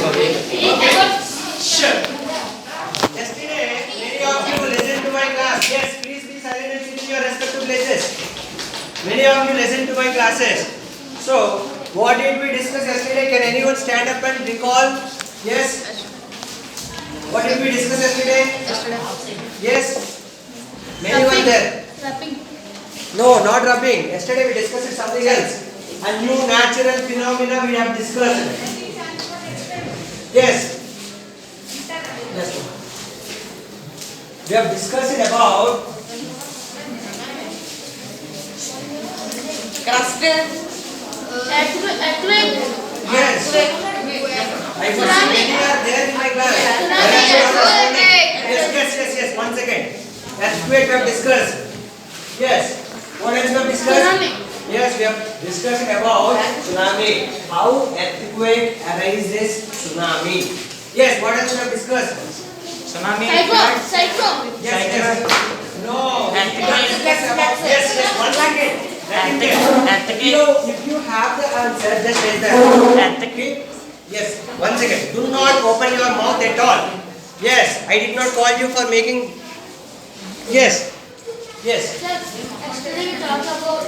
Sure. Yesterday, many of you listened to my class. Yes, please be silent and sit in your respective places. Many of you listened to my classes. So, what did we discuss yesterday? Can anyone stand up and recall? Yes. What did we discuss yesterday? Yes. Many were there. No, not rubbing. Yesterday we discussed something else. A new natural phenomena we have discussed. Yes. Yes. We have discussed about Crust. yes. I could see many are there in my class. Yes. 1 second. Earthquake we have discussed. Yes. What else we have discussed? Tsunami. Yes, we have discussed about tsunami. How earthquake arises tsunami. Yes, what else we have discussed? Tsunami. Cyclone. Yes. No. Earthquake. We have discussed about yes. 1 second. If you have the answer, just raise the hand. Earthquake. Yes. 1 second. Do not open your mouth at all. Yes. I did not call you for making. Yes. Yes. Yesterday we talked about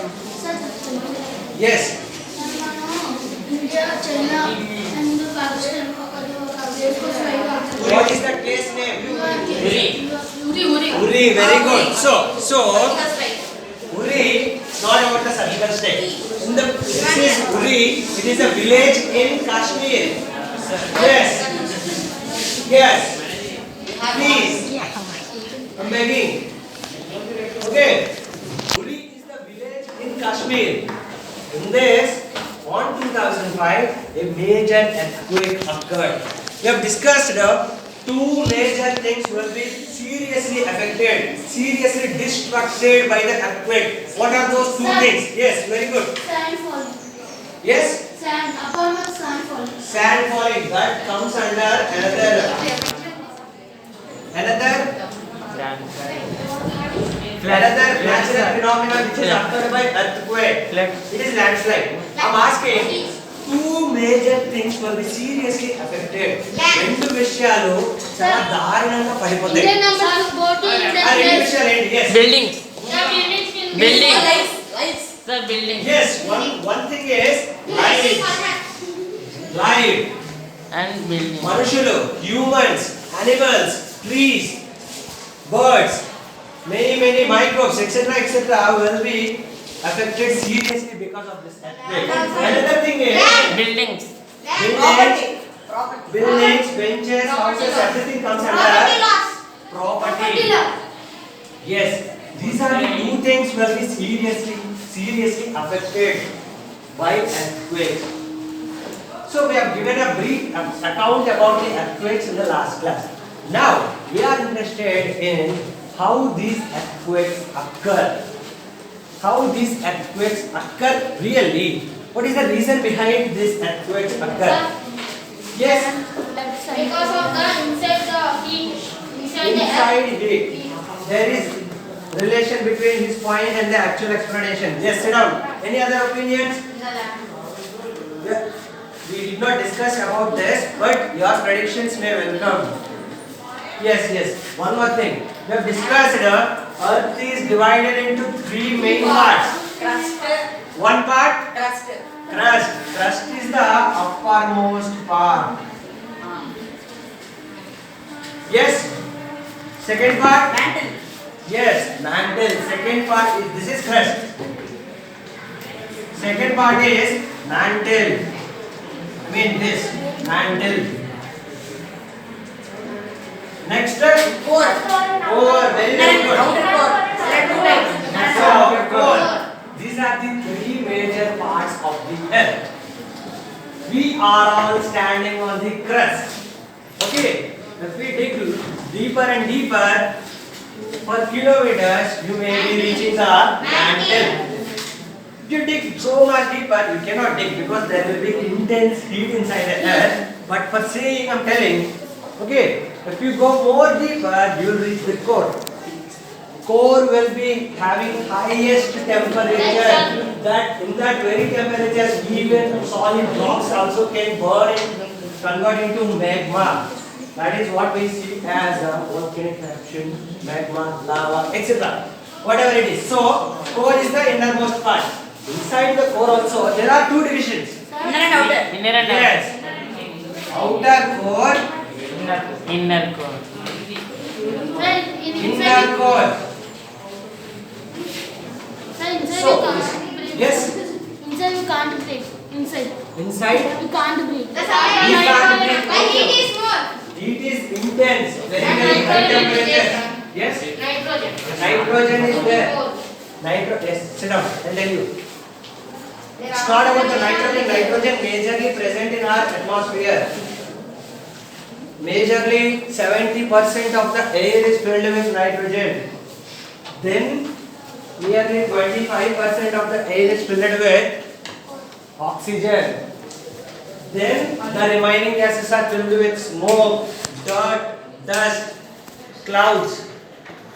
Yes. India, China, and Pakistan. What is the case name? Uri. Uri. Very good. So Uri, not about the surgical stay. This is Uri. It is a village in Kashmir. Yes. Yes. Please. I'm begging. Okay. Uri is the village in Kashmir. In this, on 2005, a major earthquake occurred. We have discussed two major things will be seriously affected, seriously destructed by the earthquake. What are those two things? Yes, very good. Sand falling. Yes? Sand. Abnormal sand falling. Sand falling. That comes under another natural phenomenon which is occurred by earthquake. It is landslide. I'm asking, two major things will be seriously affected. రెండు విషయాలు చాలా దారుణంగా పడిపోతాయి. Indian number go to ఆ Indian రెండు place. విషయాలు ఏంటి? Yes. Buildings. Building. Sir, building. Yes. One thing is life. And building. మనుషులు, humans, animals, trees, birds, many microbes, etc. will be affected seriously because of this earthquake. Another thing is Buildings. buildings, benches, houses, everything comes under property. Yes, these are the two things will be seriously affected by earthquakes. So we have given a brief account about the earthquakes in the last class. Now we are interested in how these earthquakes occur. How these earthquakes occur really? What is the reason behind these earthquakes occur? Yes, Because of the inside the heat. Inside the inside heat. There is relation between his point and the actual explanation. Yes, sit down. Any other opinions? Yeah. We did not discuss about this, but your predictions may welcome. Yes. One more thing. We have discussed Earth is divided into three main parts. One part, crust. Crust is the uppermost part. Yes. Second part, mantle. Yes, mantle. Second part is this is crust. Second part is mantle. I mean this mantle. Next, core. Very good. So, core. These are the three major parts of the earth. We are all standing on the crust. Okay. If we dig deeper and deeper, for kilometers, you may be reaching the mantle. If you dig so much deeper, you cannot dig because there will be intense heat inside the earth. But for saying, I'm telling, okay, if you go more deeper, you will reach the core. Core will be having highest temperature. That in that very temperature, even solid rocks also can burn in convert into magma. That is what we see as volcanic eruption, magma, lava, etc. Whatever it is. So core is the innermost part. Inside the core also there are two divisions. Inner and outer. Yes. Outer core, Inner core. Sir, inner core. So, yes. Inside you can't breathe. Inside Inside you can't breathe. we can't breathe. My heat is more. Heat is intense, very very high temperature. Yes. Nitrogen. Nitrogen is there. Yes, sit down. I'll tell you. It's not about the nitrogen. Nitrogen majorly present in our atmosphere. Majorly 70% of the air is filled with nitrogen. Then nearly 25% of the air is filled with oxygen. Then the remaining gases are filled with smoke, dirt, dust, clouds,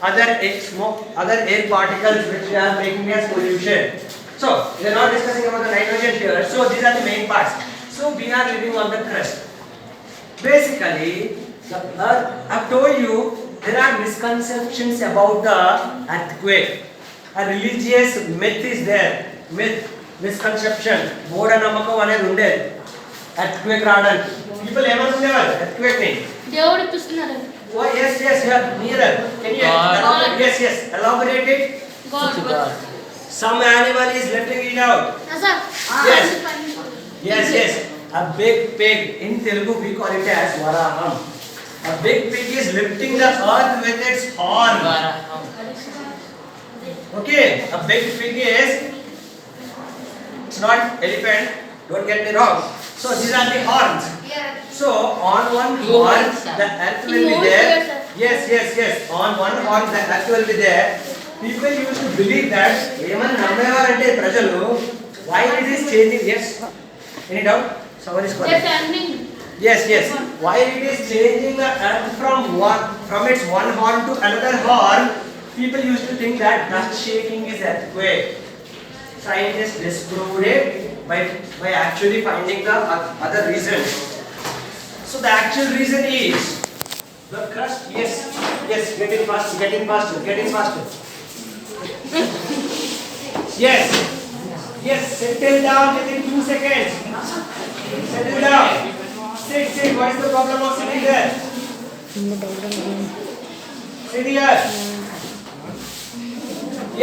other air particles which are making as pollution. So we are not discussing about the nitrogen here. So these are the main parts. So we are living on the crust. Basically, the earth, I've told you there are misconceptions about the earthquake. A religious myth is there. Misconception. మూఢనమ్మకం అనేది ఉండేది. Earthquake రావడానికి. People ఏమని ఉండేవారు earthquake ని? దేవుడు ఇప్పిస్తున్నాడు. Oh yes, you are nearer. Can you elaborate? Yes, elaborate it. God. Some animal is letting it out. Sir. Yes. A big pig. In Telugu we call it as varaham. A big pig is lifting the earth with its horn. Okay, a big pig is, it's not elephant, don't get me wrong. So these are the horns. So on one horn the earth will be there. Yes. On one horn the earth will be there. People used to believe that even nammevarante prajalu, why it is changing? Yes. Any doubt? Someone is calling. Yes. Why it is changing the earth from its one horn to another horn? People used to think that dust shaking is earthquake. Scientists disproved it by actually finding the other reasons. So the actual reason is the crust. Yes, getting faster. Yes, settle down within 2 seconds. Settle down. Sit. What is the problem of sitting there? Sit here.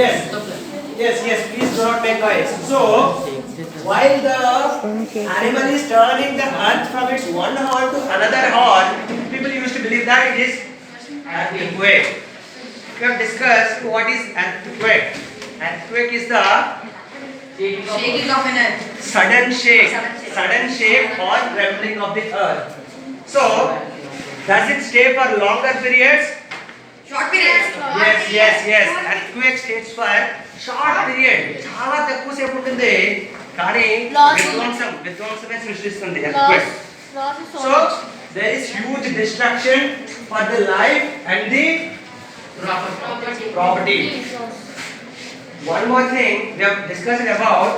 Yes. Please do not make noise. So, while the animal is turning the earth from its one horn to another horn, people used to believe that it is earthquake. We have discussed what is earthquake. Earthquake is the shaking of an earth. sudden shake or trembling of the earth. So, does it stay for longer periods? Short periods. Yes. Earthquake stays for short period. చాలా తక్కువ సేపు ఉంటుంది కానీ విధ్వంసమే సృష్టిస్తుంది earthquake. So there is huge destruction for the life and the property. One more thing we have discussed about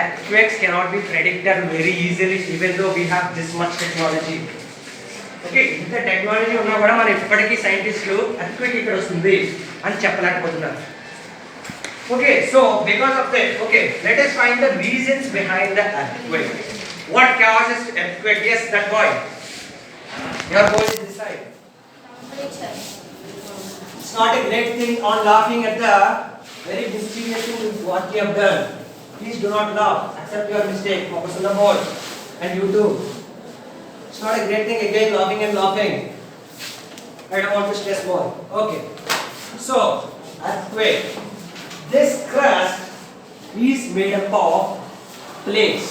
earthquakes cannot be predicted very easily even though we have this much technology. Okay, ఇంత technology ఉన్నా కూడా మనం ఇప్పటికీ సైంటిస్టులు earthquake ఇక్కడ వస్తుంది అని చెప్పలేకపోతున్నారు. Okay, so because of that, let us find the reasons behind the earthquake. What causes earthquake? Yes, that boy. Your boy is this side. It's not a great thing on laughing at the very mysterious thing what you have done. Please do not laugh. Accept your mistake. Focus on the board. And you too. It's not a great thing again laughing. I don't want to stress more. Okay. So, earthquake. This crust is made up of plates.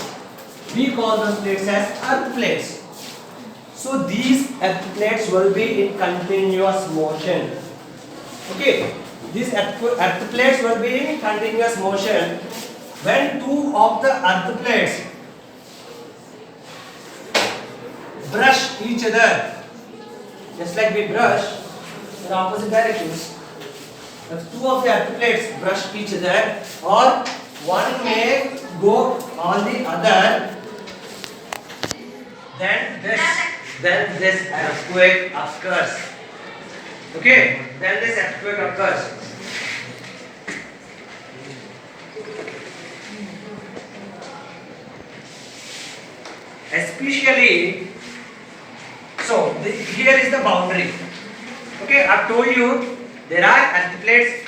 We call those plates as earth plates. So these earth plates will be in continuous motion. Okay. These earth plates will be in continuous motion. When two of the earth plates brush each other, just like we brush in opposite directions. If two of the earth plates brush each other, or one may go on the other, then this earthquake occurs. Okay, then this earthquake occurs. Especially, so here is the boundary. Okay, I've told you there are earthplates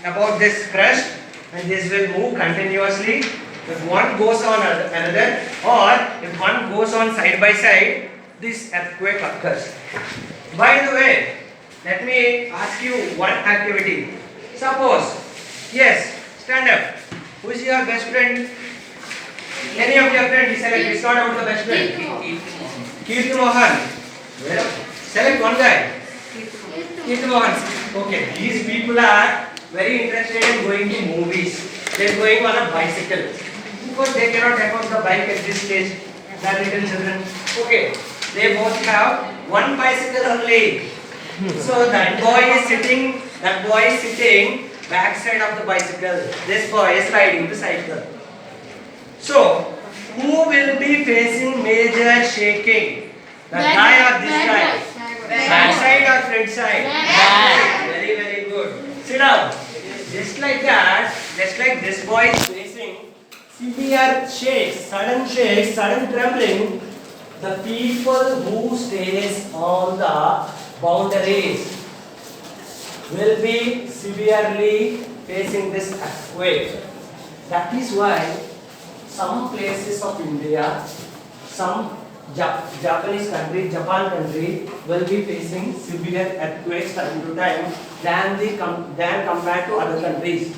about this crust, and this will move continuously. If one goes on another, or if one goes on side by side, this earthquake occurs. By the way, let me ask you one activity. Suppose, yes, stand up. Who is your best friend? Any of your friends, select. It's not about the best friend. Kirti Mohan. Well, select one guy. Kirti Mohan. Okay, these people are very interested in going to movies. They're going on a bicycle. Because they cannot afford the bike at this stage. That little children. Okay, they both have one bicycle only. So that boy is sitting backside of the bicycle. This boy is riding the cycle. So, who will be facing major shaking? The guy or this guy? Back side or front side? Back. Very, very good. Sit down. Just like that, just like this boy is facing severe shakes, sudden trembling, the people who stays on the boundaries will be severely facing this earthquake. That is why some places of India, some Japan country will be facing severe earthquakes time to time than compared to other countries.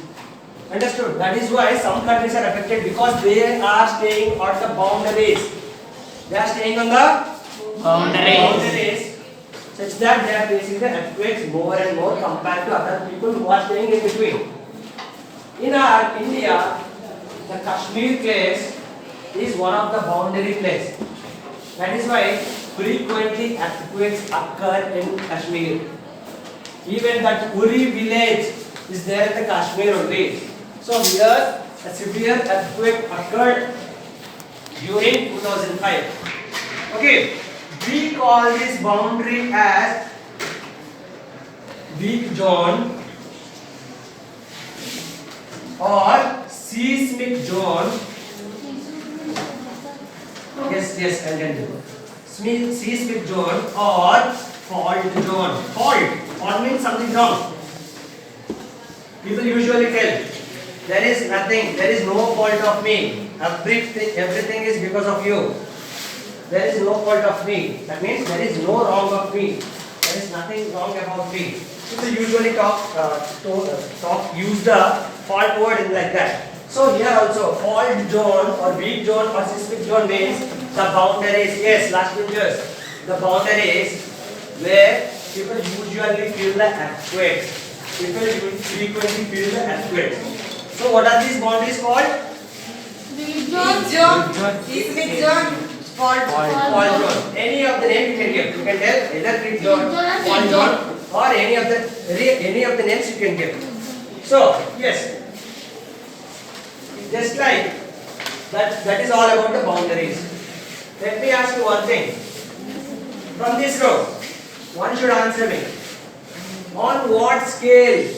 Understood? That is why some countries are affected because they are staying on the boundaries. They are staying on the boundaries such that they are facing the earthquakes more and more compared to other people who are staying in between. In our India, the Kashmir place is one of the boundary place. That is why frequently earthquakes occur in Kashmir. Even that Uri village is there in the Kashmir only. So here a severe earthquake occurred during 2005. Okay, we call this boundary as weak zone or seismic zone. Yes, I'll tell you. Seismic zone or fault zone. Fault means something wrong. People usually tell, there is nothing, there is no fault of me. Everything is because of you. There is no fault of me. That means there is no wrong of me. There is nothing wrong about me. People usually use the fault word in like that. So here also, fault zone or weak zone or seismic zone means the boundaries. Yes, last benchers. The boundaries where people usually feel the earthquakes. People frequently feel the earthquakes. So what are these boundaries called? Weak zone, seismic zone, fault Zone. Any of the name you can give. You can tell either weak zone, fault zone, or any of the names you can give. So yes. Just like that is all about the boundaries. Let me ask you one thing. From this row, one should answer me. On what scale,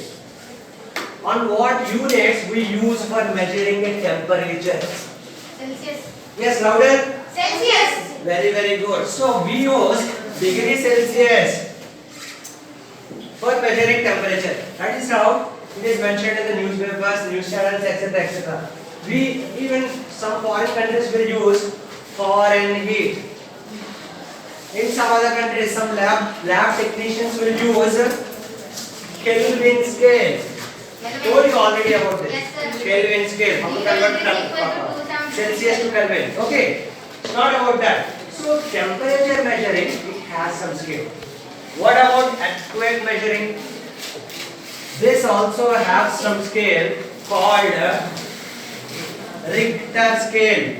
on what units we use for measuring a temperature? Celsius. Yes, louder. Celsius. Very, very good. So we use degree Celsius for measuring temperature. That is how it is mentioned in the newspapers, news channels, etc., etc. We even some foreign countries will use Fahrenheit. In some other countries, some lab technicians will use Kelvin scale. Told you already about this. Yes, sir. Kelvin scale. How to convert Celsius to Kelvin. Okay. It's not about that. So temperature measuring, it has some scale. What about earthquake measuring? This also has some scale called Richter scale.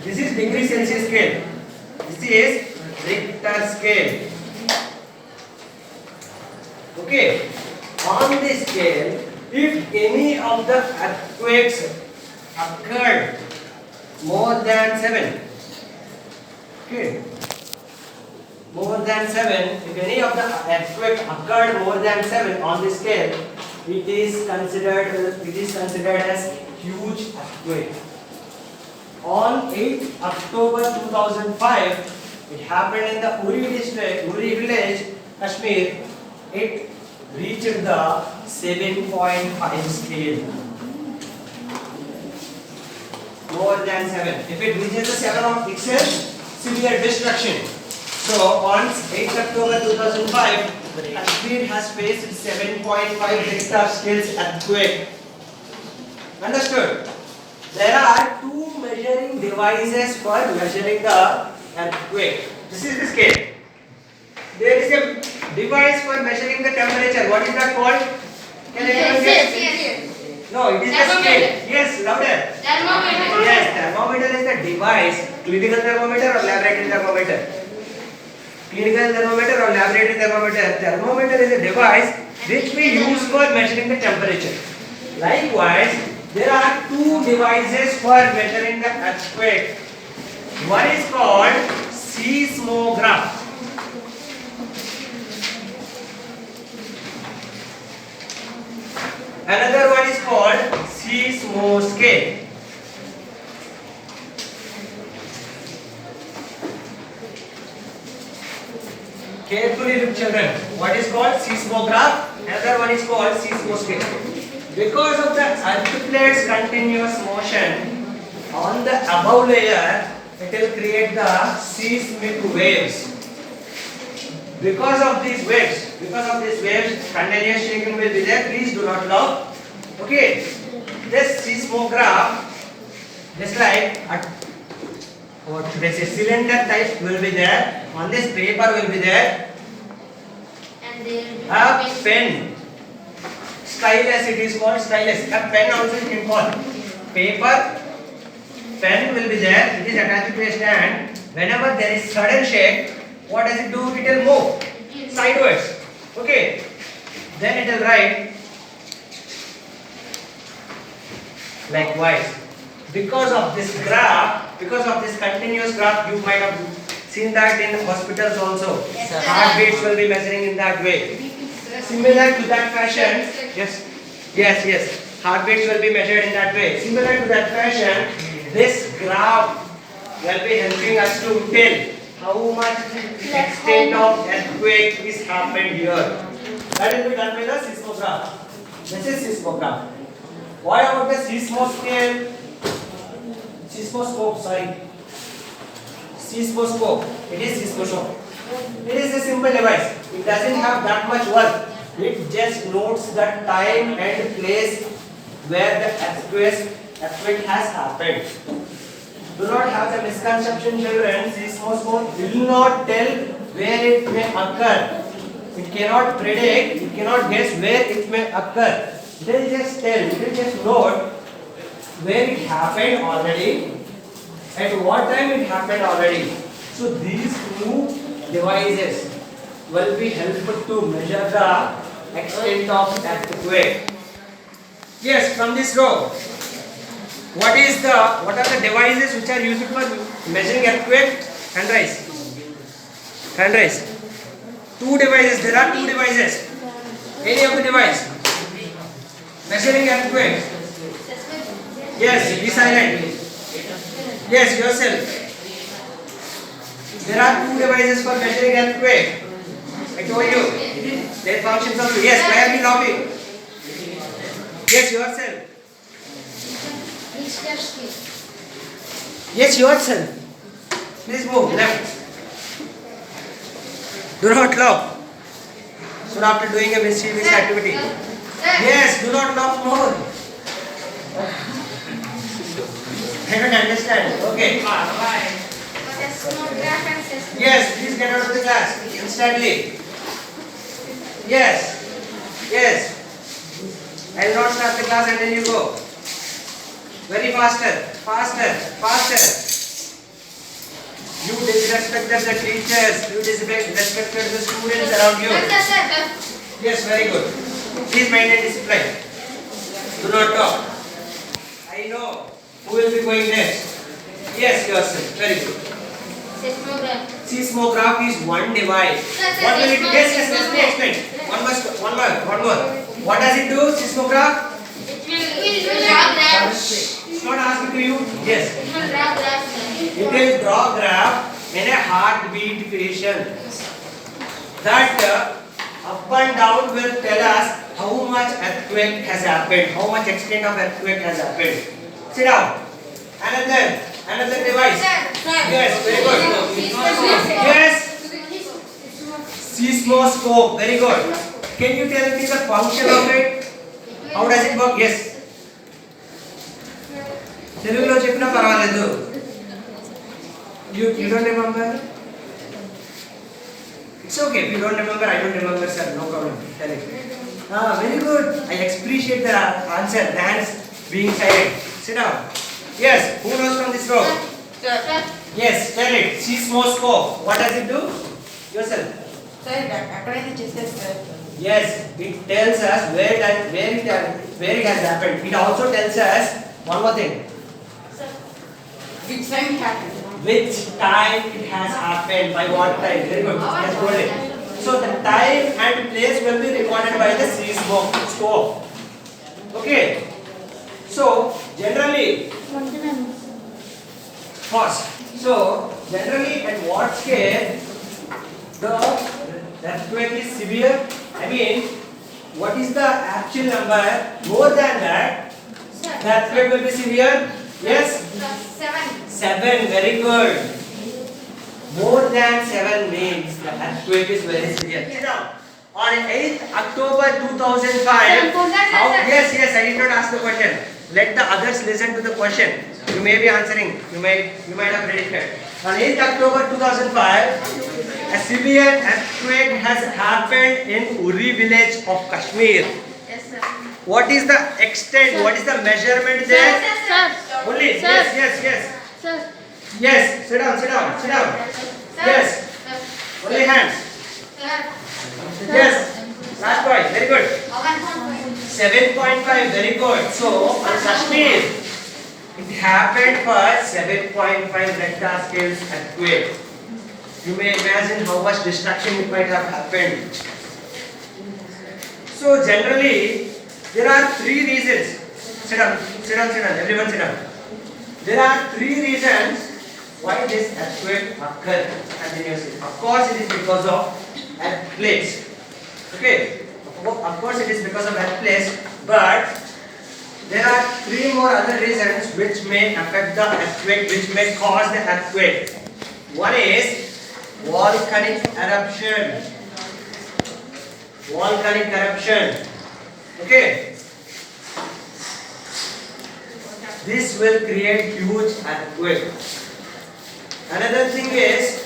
This is degree Celsius scale. This is Richter scale. Okay. On this scale, if any of the earthquakes occurred more than 7, Okay. More than 7. If any of the earthquake occurred more than 7 on this scale, it is considered as huge earthquake. On 8 October 2005, it happened in the Uri district, Uri village, Kashmir. It reached the 7.5 scale. More than 7. If it reaches the 7, it says severe destruction. So on 8 October 2005, Kashmir has faced 7.5 Richter scale earthquake. Understood? There are two measuring devices for measuring the earthquake. This is the scale. There is a device for measuring the temperature. What is that called? Can anyone guess? No, it is the scale. Yes, louder. Thermometer. Yes, thermometer is the device. Clinical thermometer or laboratory thermometer? Clinical thermometer or laboratory thermometer? Thermometer is a device which we use for measuring the temperature. Likewise, there are two devices for measuring the earthquake. One is called seismograph. Another one is called seismoscale. Carefully look, children. What is called seismograph? Another one is called seismoscale. Because of the earth plate's continuous motion on the above layer, it will create the seismic waves. Because of these waves, continuous shaking will be there. Please do not laugh. Okay. This seismograph, just like this cylinder type will be there. On this paper will be there. And there will be A pen. Stylus, it is called stylus. A pen also you can call. Paper, pen will be there. It is attached to a stand. Whenever there is sudden shake, what does it do? It will move sideways. Okay. Then it will write likewise. Because of this graph, because of this continuous graph, you might have seen that in hospitals also. Heartbeats will be measuring in that way. Similar to that fashion, yes. Heartbeats will be measured in that way. Similar to that fashion, this graph will be helping us to tell how much extent of earthquake is happened here. That will be done by the seismograph. This is seismograph. What about the seismoscale? Seismoscope, sorry. Seismoscope. It is seismoscope. It is a simple device. It doesn't have that much work. It just notes the time and place where the earthquake has happened. Do not have the misconception, children. Seismoscope will not tell where it may occur. It cannot predict, it cannot guess where it may occur. It will just tell, it will just note where it happened already, at what time it happened already. So these two devices will be helpful to measure the extent of earthquake. Yes, from this row. What are the devices which are used for measuring earthquake? Hand raise. Hand raise. Two devices. There are two devices. Any of the device measuring earthquake. Yes, be silent. Yes, yourself. There are two devices for measuring earthquake. I told you. Their functions also. Yes, why are we laughing? Yes, yourself. Yes, yourself. Please move left. Do not laugh. Soon after doing a mischievous activity. Yes, do not laugh more. I don't understand. Okay. Yes, please get out of the class instantly. Yes. I will not start the class and then you go. Very faster. You disrespected the teachers. You disrespected the students around you. Yes, very good. Please maintain discipline. Do not talk. I know who will be going next. Yes, yourself. Very good. Seismograph. Seismograph is one device. Sir, What will it do? Yes, yes, let me seismograph. explain. One more. What does it do, seismograph? It will draw graphs. It's not asking to you. Yes. It will draw graphs. It will draw graph in a heartbeat patient. That up and down will tell us how much earthquake has happened, how much extent of earthquake has happened. Sit down. Another device. Yes, very good. Yes, seismoscope. Very good. Can you tell me the function of it? How does it work? Yes. తెలుగులో చెప్పినా పర్వాలేదు. You don't remember? It's okay. If you don't remember, I don't remember, sir. No problem. Tell it. Very good. I appreciate the answer. Thanks being silent. Sit down. Yes. Who knows from this row? Sir. Yes. Tell it. Seismoscope. What does it do? Yourself. Sir, ఎక్కడైతే చేస్తారు sir. Yes. It tells us where it has happened. It also tells us one more thing. Which time it happened? Which time it has happened, by what time. Very good. Yes, got it. So the time and place will be recorded by the seismoscope. Okay. So generally, pause. So generally, at what scale the earthquake is severe? I mean, what is the actual number? More than that, the earthquake will be severe. Yes. 7, very good. More than 7 means the earthquake is very severe. Now, on 8th October 2005, yes, I did not ask the question. Let the others listen to the question. You may be answering. You might have predicted. On 8th October 2005, a severe earthquake has happened in Uri village of Kashmir. Yes, sir. What is the extent? What is the measurement there? Sir. Only. Sir. Yes. Sir. Yes, sit down. Yes, only hands. Sir. Yes, last point, very good. 7.5, very good. So, on Kashmir, it happened for 7.5 Richter scale earthquake. You may imagine how much destruction it might have happened. So, generally, there are 3 reasons. Sit down, everyone sit down. There are 3 reasons why this earthquake occurred continuously. Of course, it is because of earthquakes. Okay, of course it is because of earthquakes, but there are 3 more other reasons which may affect the earthquake, which may cause the earthquake. One is volcanic eruption. Okay. This will create huge earthquake. Another thing is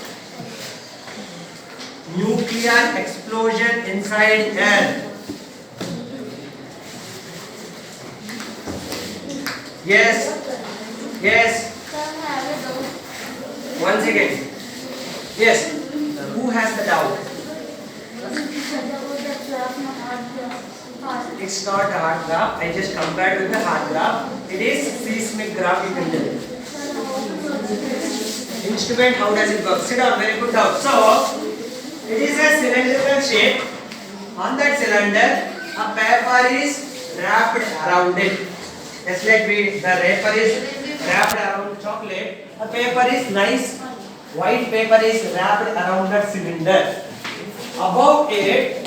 nuclear explosion inside Earth. Yes. Once again. Yes. Who has the doubt? It's not a hard graph. I just compared with the hard graph. It is seismic graph, you can tell. Instrument, how does it work? Sit down, very good doubt. So, it is a cylindrical shape. On that cylinder, a paper is wrapped around it. Just like the wrapper is wrapped around chocolate, a paper is nice, white paper is wrapped around that cylinder. Above it,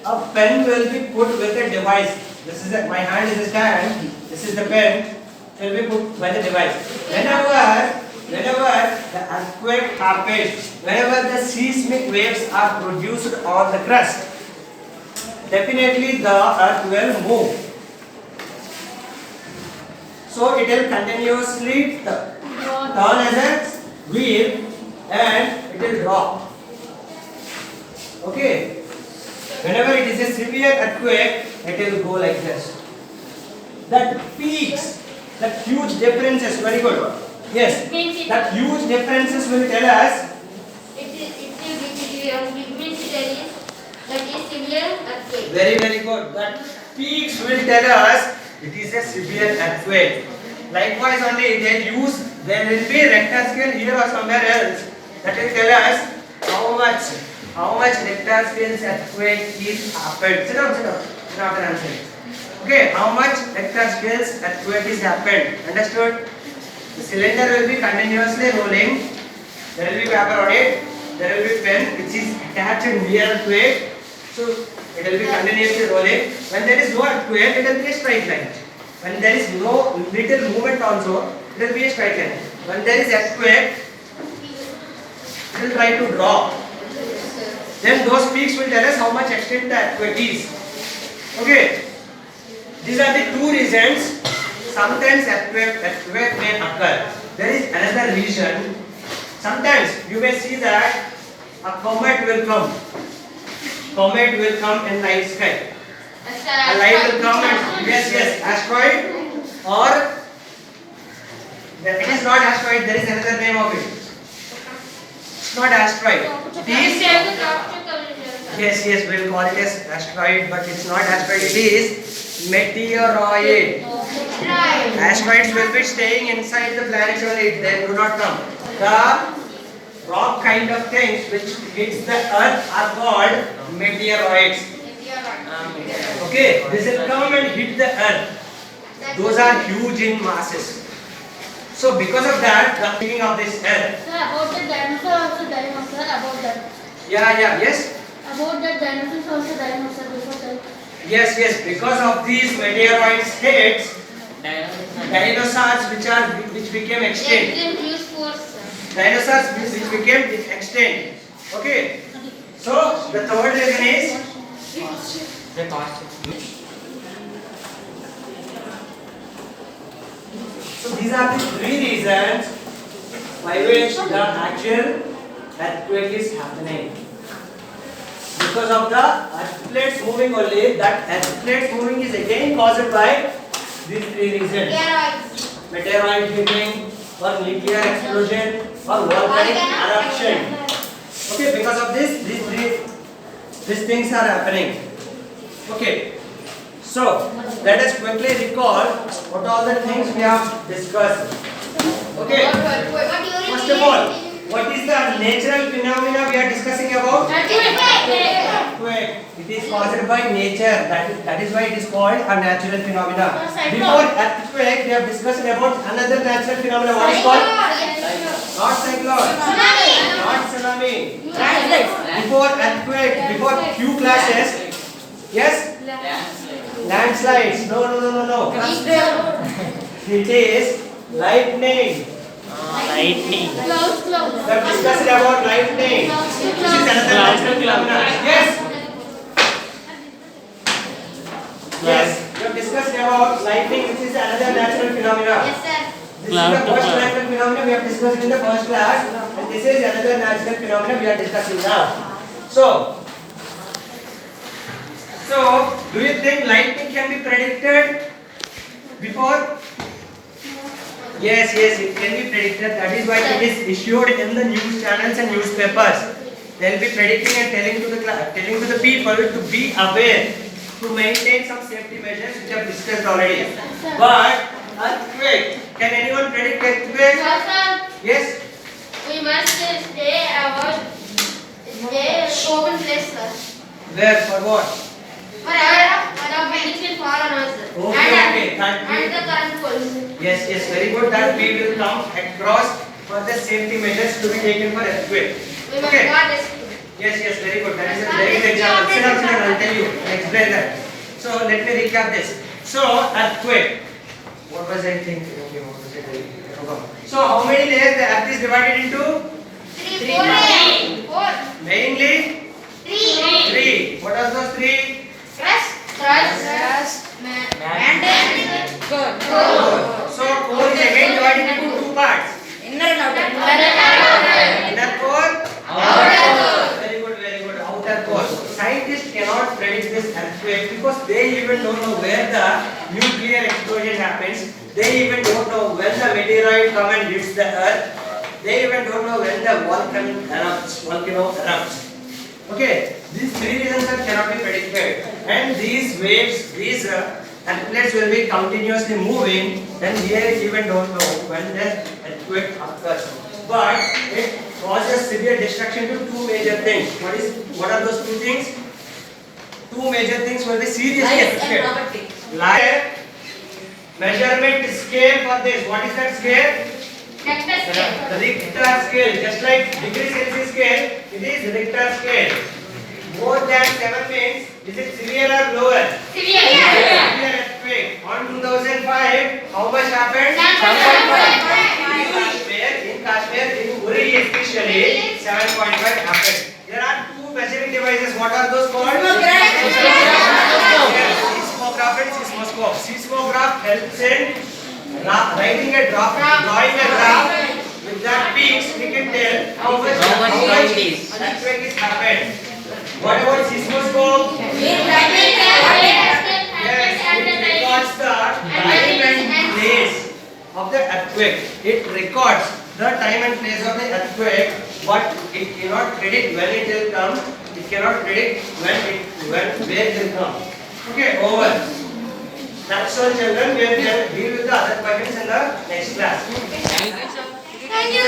a pen will be put with a device. My hand is a stand. This is the pen. Will be put by the device. Whenever the earthquake happens, whenever the seismic waves are produced on the crust, definitely the earth will move. So it will continuously turn as a wheel and it will rock. Okay. Whenever it is a severe earthquake, it will go like this. That peaks, that huge differences, very good. Yes, that huge differences will tell us. It means that is severe earthquake. Very good. That peaks will tell us it is a severe earthquake. Likewise, only there will be Richter scale here or somewhere else. That will tell us how much Richter scale earthquake is happened. Sit down. After answering. Okay, how much Richter scale earthquake is happened? Understood? The cylinder will be continuously rolling. There will be paper on it. There will be pen which is attached near earthquake. So it will be continuously rolling. When there is no earthquake, it will be a straight line. When there is no little movement also, it will be a straight line. When there is earthquake, it will try to draw. Then those peaks will tell us how much extent the earthquake is. Okay. These are the two reasons. Sometimes earthquake may occur. There is another reason. Sometimes you may see that a comet will come. Comet will come in night sky. A light will come and yes, asteroid, or it is not asteroid. There is another name of it. It's not asteroid. It is yes, we'll call it as asteroid, but it's not asteroid. It is meteoroid. Asteroids will be staying inside the planets only. They do not come. The rock kind of things which hits the earth are called meteoroids. Okay, this will come and hit the earth. Those are huge in masses. So because of that, the thinking of this earth. Sir, about the dinosaur also dinosaur about that. Yes. About the dinosaurs also dinosaur before that. Yes. Because of these meteoroids hits, dinosaurs which became They extinct. didn't use force. Dinosaurs which became extinct. Okay. So the third reason is. So these are the three reasons by which the actual earthquake is happening. Because of the earth plates moving only, that earth plates moving is again caused by these three reasons. Meteorite hitting, or nuclear explosion, or volcanic eruption. Okay, because of this, these things are happening. Okay. So, let us quickly recall what all the things we have discussed. Okay. First of all, what is the natural phenomena we are discussing about? Earthquake. It is caused by nature. That is why it is called a natural phenomena. Before earthquake, we have discussed about another natural phenomena. What is called? Not cyclone. Not tsunami. Before earthquake, before few classes. Yes. Landslides. No. It is lightning. Lightning. Clouds. We have discussed about lightning. This is another natural phenomena. Yes. We have discussed about lightning, which is another natural phenomena. Yes, sir. This is the first natural phenomena we have discussed in the first class, and this is another natural phenomena we are discussing now. So, do you think lightning can be predicted before? Yes, it can be predicted. That is why it is issued in the news channels and newspapers. They will be predicting and telling to the people to be aware, to maintain some safety measures which I have discussed already. But earthquake, can anyone predict earthquake? Sir, Yes. we must stay open place, sir. Where? For what? Forever, the buildings will fall on us. Okay. And the current poles. Yes, very good. That we will come across for the safety measures to be taken for earthquake. We must Okay. not rescue. Yes, very good. That is a very good example. Sit down, I'll tell you. I'll explain that. So let me recap this. So earthquake. What was I thinking? Okay, what was I thinking? So how many layers the earth is divided into? Four. Mainly three. What are those three? Crust. So core is again divided into two parts. Inner and outer. Inner core. Outer core. Very good. Outer core. Scientists cannot predict this earthquake because they even don't know where the nuclear explosion happens. They even don't know when the meteorite comes and hits the earth. They even don't know when the volcano erupts. Okay, these three reasons cannot be predicted, and these waves, these earthquakes will be continuously moving, and they even don't know when the earthquake occurs. but it causes severe destruction to two major things. What are those two things? Two major things will be seriously affected. Life measurement scale for this. What is that scale? Richter scale. Just like degree Celsius scale, it is Richter scale. More than 7 means, is it severe or lower? Severe. Severe earthquake. On 2005, how much happened? 7.5. In Kashmir, in Uri especially, 7.5 happened. There are two measuring devices. What are those called? Seismograph and seismoscope. Seismograph helps in drawing a graph. With that peaks, we can tell how much earthquake is happened. What about seismoscope? Yes, it records the time and place of the earthquake. It records the time and place of the earthquake, but it cannot predict when it will come. It cannot predict where it will come. Okay, over. That's all, children. We will deal with the other questions in the next class. Thank you.